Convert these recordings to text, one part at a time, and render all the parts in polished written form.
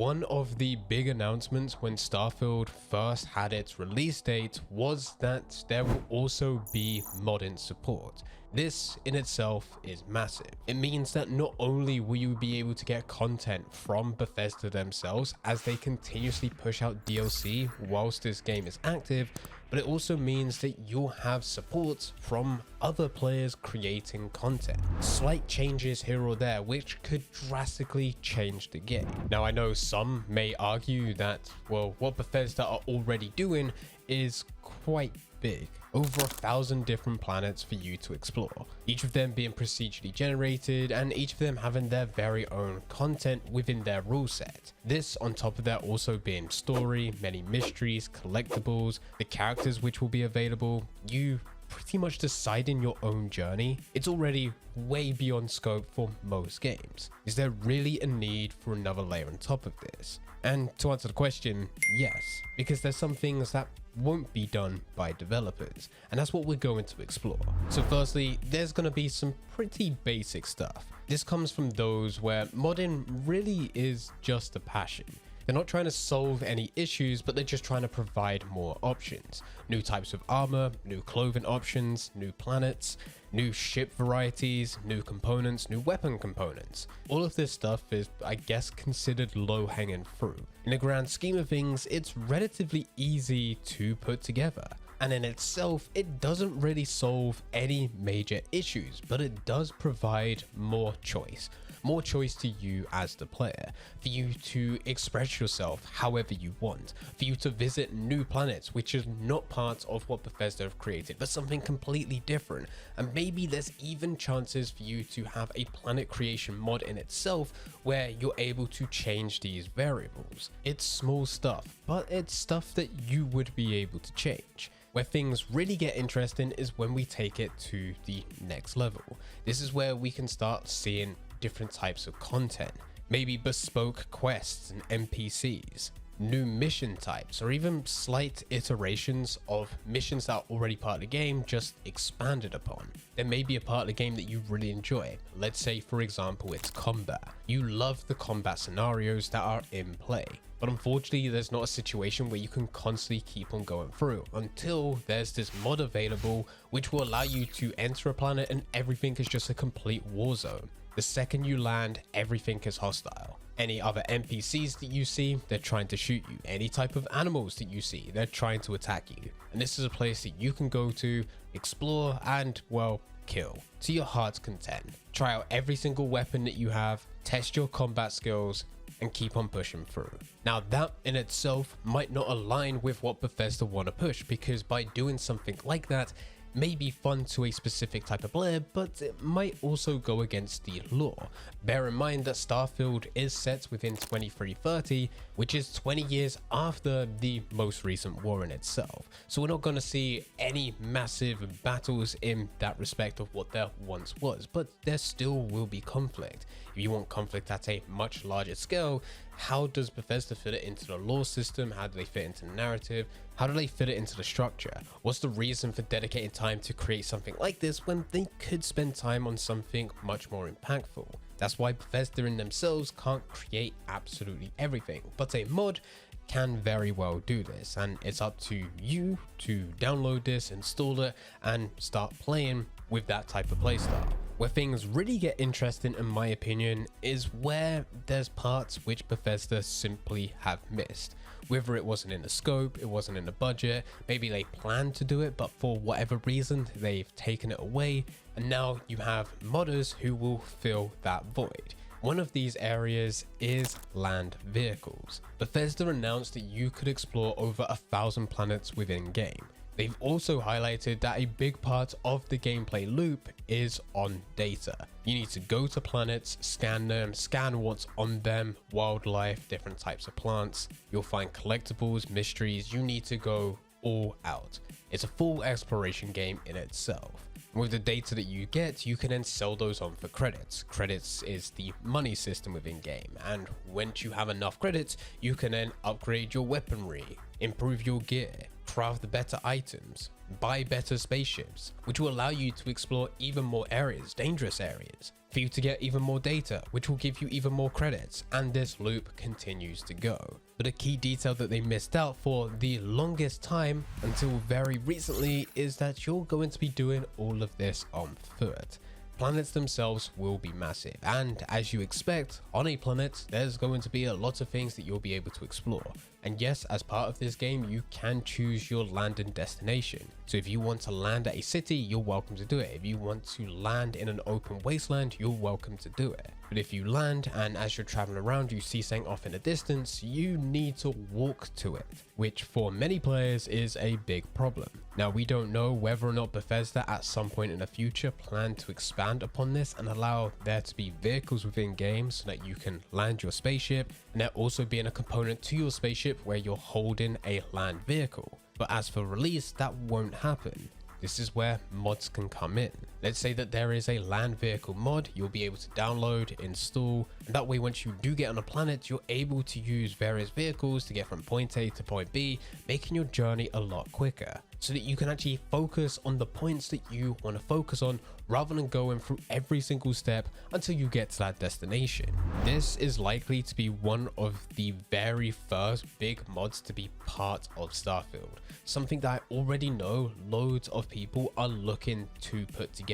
One of the big announcements when Starfield first had its release date was that there will also be modding support. This in itself is massive. It means that not only will you be able to get content from Bethesda themselves as they continuously push out DLC whilst this game is active, but it also means that you'll have support from other players creating content. Slight changes here or there which could drastically change the game. Now I know some may argue that, well, what Bethesda are already doing is quite big. Over 1,000 different planets for you to explore, each of them being procedurally generated and each of them having their very own content within their rule set. This on top of that also being story, many mysteries, collectibles, the characters which will be available, you pretty much deciding your own journey. It's already way beyond scope for most games. Is there really a need for another layer on top of this? And to answer the question, yes, because there's some things that won't be done by developers, and that's what we're going to explore. So firstly, there's going to be some pretty basic stuff. This comes from those where modding really is just a passion. They're not trying to solve any issues, but they're just trying to provide more options. New types of armor, new clothing options, new planets, new ship varieties, new components, new weapon components. All of this stuff is, I guess, considered low-hanging fruit. In the grand scheme of things, it's relatively easy to put together. And in itself, it doesn't really solve any major issues, but it does provide more choice to you as the player, for you to express yourself however you want, for you to visit new planets, which is not part of what Bethesda have created, but something completely different. And maybe there's even chances for you to have a planet creation mod in itself where you're able to change these variables. It's small stuff, but it's stuff that you would be able to change. Where things really get interesting is when we take it to the next level. This is where we can start seeing different types of content, maybe bespoke quests and NPCs, new mission types, or even slight iterations of missions that are already part of the game, just expanded upon. There may be a part of the game that you really enjoy. Let's say, for example, it's combat. You love the combat scenarios that are in play. But unfortunately, there's not a situation where you can constantly keep on going through until there's this mod available which will allow you to enter a planet and everything is just a complete war zone. The second you land, everything is hostile. Any other NPCs that you see, they're trying to shoot you. Any type of animals that you see, they're trying to attack you. And this is a place that you can go to, explore, and, well, kill to your heart's content. Try out every single weapon that you have, test your combat skills, and keep on pushing through. Now that in itself might not align with what Bethesda want to push, because by doing something like that may be fun to a specific type of player, but it might also go against the lore. Bear in mind that Starfield is set within 2330, which is 20 years after the most recent war in itself. So we're not going to see any massive battles in that respect of what there once was, but there still will be conflict. If you want conflict at a much larger scale, how does Bethesda fit it into the lore system? How do they fit into the narrative? How do they fit it into the structure? What's the reason for dedicating time to create something like this when they could spend time on something much more impactful? That's why Bethesda in themselves can't create absolutely everything, but a mod can very well do this, and it's up to you to download this, install it, and start playing with that type of playstyle. Where things really get interesting, in my opinion, is where there's parts which Bethesda simply have missed. Whether it wasn't in the scope, it wasn't in the budget, maybe they planned to do it, but for whatever reason, they've taken it away, and now you have modders who will fill that void. One of these areas is land vehicles. Bethesda announced that you could explore over 1,000 planets within game. They've also highlighted that a big part of the gameplay loop is on data. You need to go to planets, scan them, scan what's on them, wildlife, different types of plants. You'll find collectibles, mysteries. You need to go all out. It's a full exploration game in itself. With the data that you get, you can then sell those on for credits. Credits is the money system within game, and once you have enough credits, you can then upgrade your weaponry, improve your gear, craft better items, buy better spaceships, which will allow you to explore even more areas, dangerous areas. for you to get even more data, which will give you even more credits, and this loop continues to go. But a key detail that they missed out for the longest time until very recently is that you're going to be doing all of this on foot. Planets themselves will be massive, and as you expect, on a planet there's going to be a lot of things that you'll be able to explore. And yes, as part of this game you can choose your land and destination. So if you want to land at a city, you're welcome to do it. If you want to land in an open wasteland, you're welcome to do it. But if you land and as you're traveling around you see something off in the distance, you need to walk to it, which for many players is a big problem. Now we don't know whether or not Bethesda at some point in the future plan to expand upon this and allow there to be vehicles within games so that you can land your spaceship, and there also being a component to your spaceship where you're holding a land vehicle. But as for release, that won't happen. This is where mods can come in. Let's say that there is a land vehicle mod you'll be able to download, install, and that way once you do get on a planet, you're able to use various vehicles to get from point A to point B, making your journey a lot quicker, so that you can actually focus on the points that you want to focus on rather than going through every single step until you get to that destination. This is likely to be one of the very first big mods to be part of Starfield, something that I already know loads of people are looking to put together.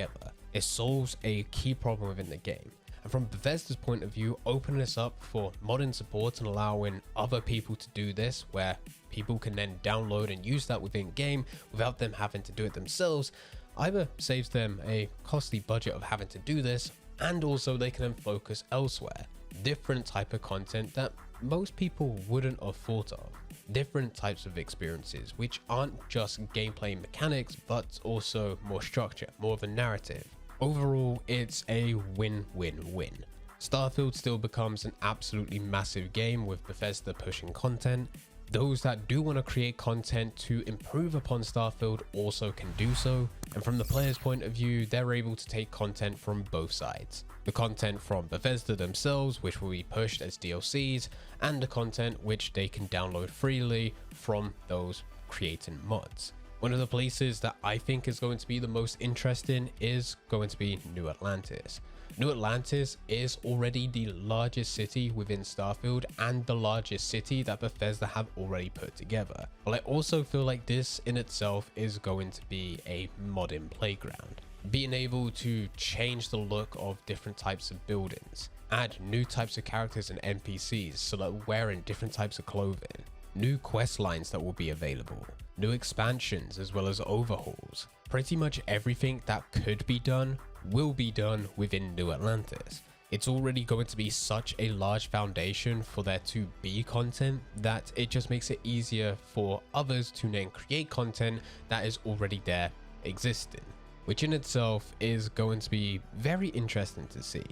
It solves a key problem within the game. And from Bethesda's point of view, opening this up for modding support and allowing other people to do this, where people can then download and use that within game without them having to do it themselves, either saves them a costly budget of having to do this, and also they can then focus elsewhere. Different type of content that most people wouldn't have thought of. Different types of experiences, which aren't just gameplay mechanics, but also more structure, more of a narrative. Overall, it's a win-win-win. Starfield still becomes an absolutely massive game with Bethesda pushing content. Those that do want to create content to improve upon Starfield also can do so, and from the player's point of view, they're able to take content from both sides. The content from Bethesda themselves, which will be pushed as DLCs, and the content which they can download freely from those creating mods. One of the places that I think is going to be the most interesting is going to be New Atlantis. New Atlantis is already the largest city within Starfield and the largest city that Bethesda have already put together. But I also feel like this in itself is going to be a modding playground. Being able to change the look of different types of buildings, add new types of characters and NPCs so that we're wearing different types of clothing, new quest lines that will be available, new expansions as well as overhauls. Pretty much everything that could be done will be done within New Atlantis. It's already going to be such a large foundation for there to be content that it just makes it easier for others to then create content that is already there existing, which in itself is going to be very interesting to see.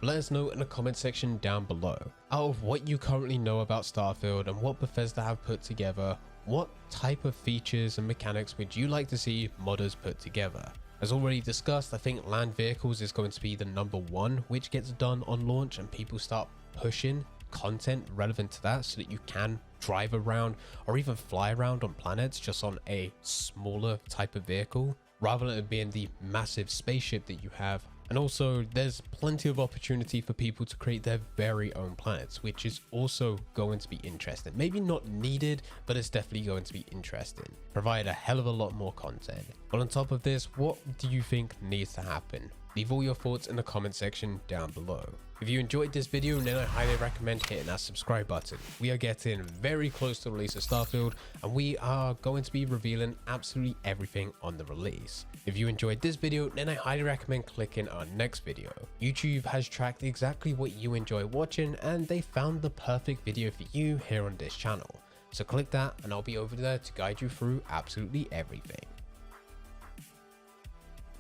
Let us know in the comment section down below, out of what you currently know about Starfield and what Bethesda have put together, what type of features and mechanics would you like to see modders put together? As already discussed, I think land vehicles is going to be the #1 which gets done on launch, and people start pushing content relevant to that so that you can drive around or even fly around on planets just on a smaller type of vehicle rather than it being the massive spaceship that you have. And also there's plenty of opportunity for people to create their very own planets, which is also going to be interesting. Maybe not needed, but it's definitely going to be interesting. Provide a hell of a lot more content. But on top of this, what do you think needs to happen? Leave all your thoughts in the comment section down below. If you enjoyed this video, then I highly recommend hitting that subscribe button. We are getting very close to the release of Starfield, and we are going to be revealing absolutely everything on the release. If you enjoyed this video, then I highly recommend clicking our next video. YouTube has tracked exactly what you enjoy watching, and they found the perfect video for you here on this channel. So click that and I'll be over there to guide you through absolutely everything.